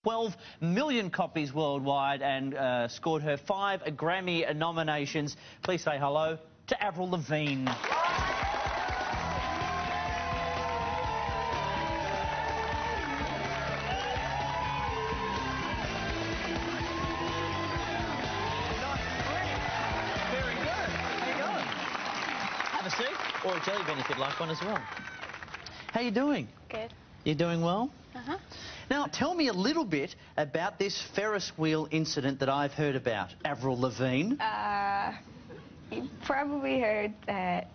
12 million copies worldwide and scored her 5 Grammy nominations. Please say hello to Avril Lavigne. Very good. How you going? Have a seat, or a jelly bean if you'd like one as well. How you doing? Good. You doing well? Uh-huh. Now, tell me a little bit about this Ferris wheel incident that I've heard about, Avril Lavigne. You probably heard that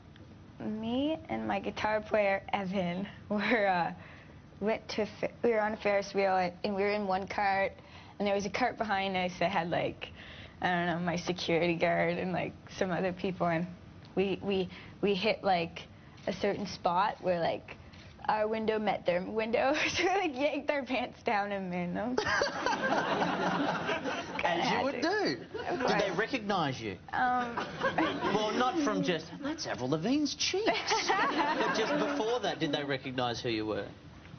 me and my guitar player, Evan, we were on a Ferris wheel, and we were in one cart, and there was a cart behind us that had, like, I don't know, my security guard and, like, some other people, and we hit, like, a certain spot where, like, our window met their window, so we, like, yanked our pants down and made them. As you would do. Did they recognise you? Well, not from just, that's Avril Lavigne's cheeks. But just before that, did they recognise who you were?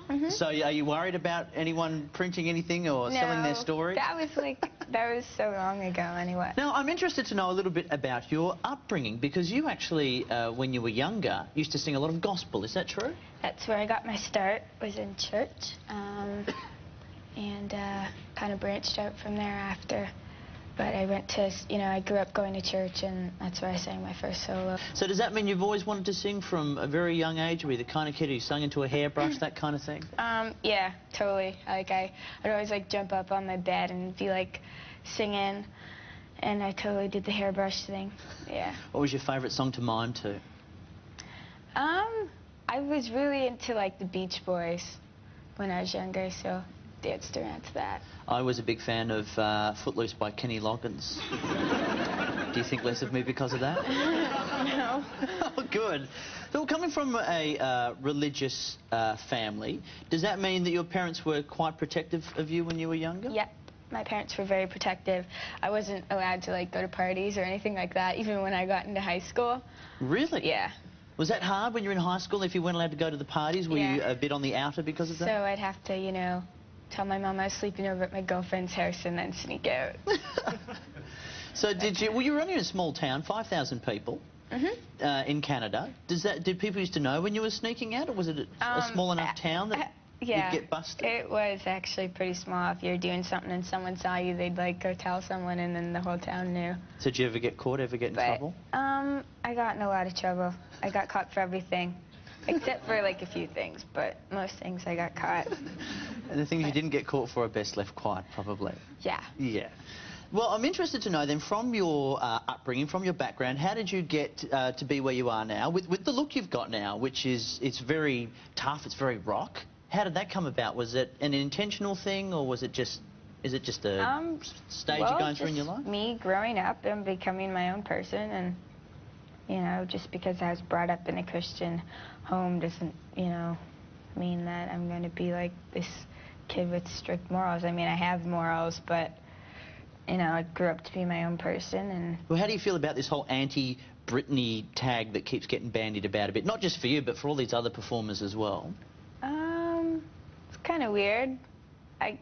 Mm-hmm. So are you worried about anyone printing anything or selling their story? That was so long ago anyway. Now, I'm interested to know a little bit about your upbringing, because you actually, when you were younger, used to sing a lot of gospel. Is that true? That's where I got my start, was in church, and kind of branched out from there after. But I went to, I grew up going to church, and that's where I sang my first solo. So does that mean you've always wanted to sing from a very young age? Were you the kind of kid who sung into a hairbrush, that kind of thing? Yeah, totally. Like, I'd always, like, jump up on my bed and be, like, singing, and I totally did the hairbrush thing, yeah. What was your favourite song to mime to? I was really into, like, the Beach Boys when I was younger, so danced around to that. I was a big fan of Footloose by Kenny Loggins. Do you think less of me because of that? No. Oh, good. So, coming from a religious family, does that mean that your parents were quite protective of you when you were younger? Yep. My parents were very protective. I wasn't allowed to, like, go to parties or anything like that, even when I got into high school. Really? Yeah. Was that hard when you were in high school, if you weren't allowed to go to the parties? Were you a bit on the outer because of that? So I'd have to, tell my mom I was sleeping over at my girlfriend's house and then sneak out. So well, you were only in a small town, 5,000 people, in Canada. Did people used to know when you were sneaking out, or was it a small enough town that you'd get busted? It was actually pretty small. If you were doing something and someone saw you, they'd, like, go tell someone, and then the whole town knew. So did you ever get caught, ever get in trouble? I got in a lot of trouble. I got caught for everything. Except for, like, a few things, but most things I got caught. And the things you didn't get caught for are best left quiet, probably. Yeah. Yeah. Well, I'm interested to know then, from your upbringing, from your background, how did you get to be where you are now, with the look you've got now, which is, it's very tough, it's very rock. How did that come about? Was it an intentional thing, or was it just, is it just a stage you're going through in your life? Me growing up and becoming my own person, and just because I was brought up in a Christian home doesn't, mean that I'm going to be like this kid with strict morals. I mean, I have morals, but, I grew up to be my own person. And well, how do you feel about this whole anti-Britney tag that keeps getting bandied about a bit? Not just for you, but for all these other performers as well. It's kind of weird. I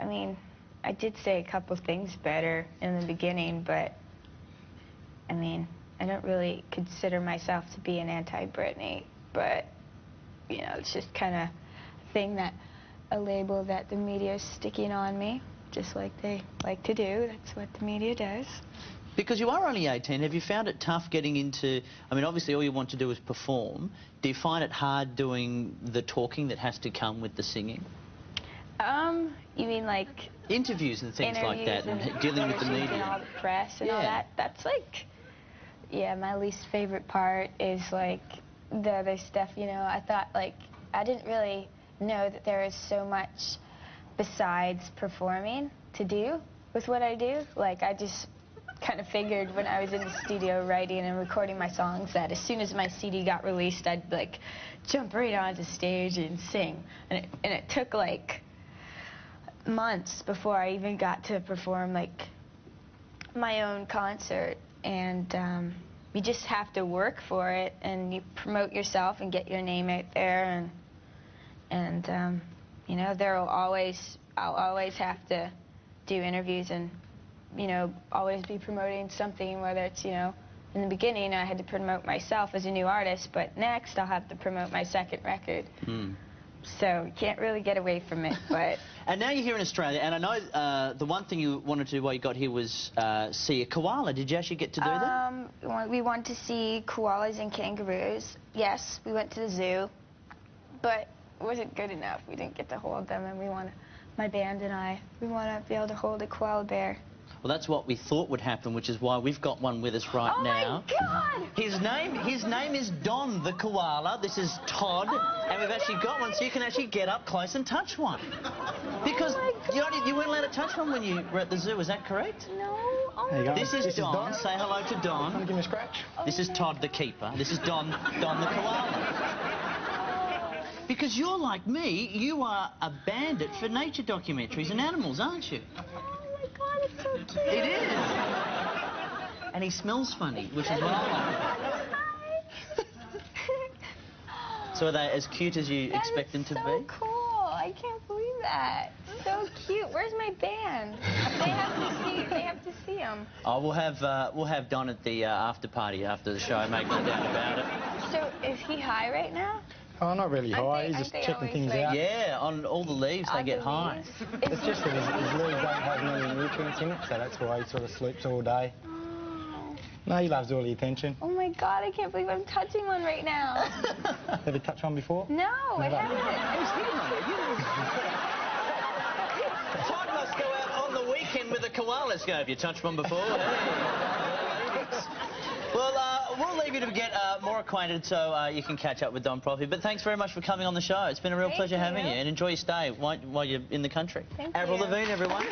mean, I did say a couple things better in the beginning, but, I mean, I don't really consider myself to be an anti-Britney, but, it's just kind of a label that the media is sticking on me, just like they like to do. That's what the media does. Because you are only 18, have you found it tough getting into, I mean, obviously all you want to do is perform. Do you find it hard doing the talking that has to come with the singing? You mean, like, interviews and things like that, and dealing with the media? And all the press and all that. That's, like, yeah, my least favorite part is, like, the other stuff, I thought, like, I didn't really know that there was so much besides performing to do with what I do. Like, I just kind of figured when I was in the studio writing and recording my songs that as soon as my CD got released, I'd, like, jump right onto stage and sing. And it took, like, months before I even got to perform, like, my own concert. And you just have to work for it, and you promote yourself and get your name out there, and there will always I'll always have to do interviews and, you know, always be promoting something, whether it's, you know, in the beginning I had to promote myself as a new artist, but next I'll have to promote my second record. So you can't really get away from it, but... And now you're here in Australia, and I know the one thing you wanted to do while you got here was see a koala. Did you actually get to do that? We wanted to see koalas and kangaroos. Yes, we went to the zoo, but it wasn't good enough. We didn't get to hold them, and my band and I, we want to be able to hold a koala bear. Well, that's what we thought would happen, which is why we've got one with us right now. Oh, my God! His name is Don the koala. This is Todd, and we've actually got one, so you can actually get up close and touch one. Because you weren't allowed to touch one when you were at the zoo, is that correct? No. Oh, this is Don. Say hello to Don. Want to give me a scratch? This is Todd the keeper. This is Don the koala. Because you're like me, you are a bandit for nature documentaries and animals, aren't you? It's so cute. It is. And he smells funny, which is what I like. So are they as cute as you expect them to be? So cool. I can't believe that. So cute. Where's my band? They have to see them. Oh, we'll have Don at the after party after the show. Make no doubt about it. So is he high right now? Oh, not really high. He's just checking things out. Yeah, on all the leaves they get high. It's just that his leaves don't have many nutrients in it, so that's why he sort of sleeps all day. Oh. No, he loves all the attention. Oh my God, I can't believe I'm touching one right now. Have you touched one before? No, I haven't. Todd must go out on the weekend with a koala. Let's go. Have you touched one before? Hey. Well, we'll leave you to get more acquainted so you can catch up with Don properly. But thanks very much for coming on the show. It's been a real pleasure having you. And enjoy your stay while you're in the country. Thank Avril you. Lavigne, everyone.